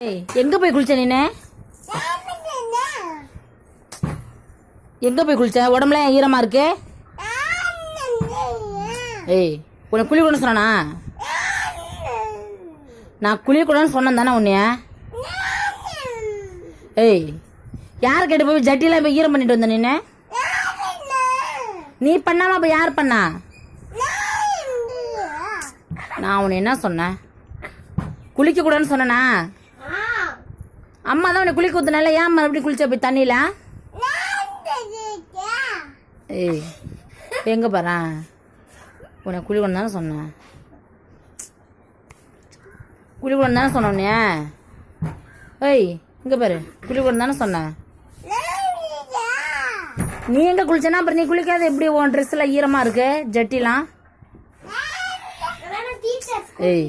ஏய் எங்கே போய் குளிச்ச நீனே? எங்கே போய் குளிச்ச? உடம்புலாம் ஈரமாக இருக்கு. ஏய் உன்னை குளிக்கூடன்னு சொன்னானா? நான் குளிக்கூடன்னு சொன்னேன் தானே உன்னைய? ஏய் யார் கேட்டு போய் ஜட்டிலாம் போய் ஈரம் பண்ணிட்டு வந்த நீனே? நீ பண்ணாம அப்போ யார் பண்ணா? நான் உன்னை என்ன சொன்னேன்? குளிக்க கூடாதுன்னு சொன்னேனா? அம்மா தான் உன்னை குளிக்க ஊத்துனால ஏன் மறுபடியும் குளிச்ச போய் தண்ணியில? ஏய் எங்கே பாரு, உன்னை குளிக்கணும் தானே சொன்னேன். குளிக்கணும் தானே சொன்ன உன்னைய? ஏய் இங்கே பாரு, குளிக்கணும் தானே சொன்னேன். நீ எங்கே குளிச்சனா? அப்புறம் நீ குளிக்காத எப்படி உன் ட்ரெஸ்ஸில் ஈரமாக இருக்கு ஜட்டிலாம்? ஏய்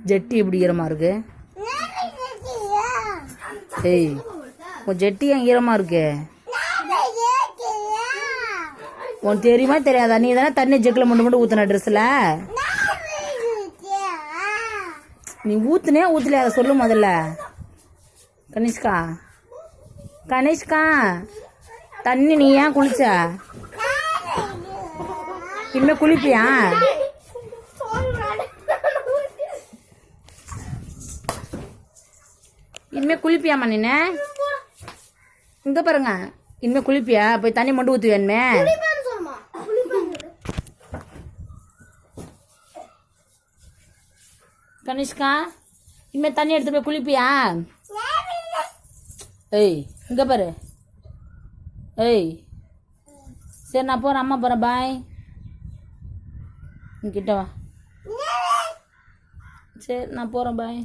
ஜட்டி எப்படி ஈரமாக இருக்கு? ஏய் உன் ஜட்டி ஏன் ஈரமாக இருக்கு? உனக்கு தெரியுமா தெரியாதா? நீ தானே தண்ணி ஜெக்கில் மட்டும் ஊத்துன ட்ரெஸ்ஸில். நீ ஊத்துனே ஊத்தலையா அதை சொல்லு முதல்ல. கனிஷ்கா கனிஷ்கா தண்ணி நீ ஏன் குளிச்ச? இனிமே குளிப்பியா? இனிமே குளிப்பியாமா நீனு? இங்க பாருங்க, இனிமே குளிப்பியா? போய் தண்ணி மட்டும் ஊத்து வேணுமே. கனிஷ்கா இனிமே தண்ணி எடுத்து போய் குளிப்பியா? ஏய் இங்க பாரு. ஏய் சரி நான் போறேன், அம்மா போறேன், பாய். கிட்ட வா. சரி நான் போறேன், பாய்.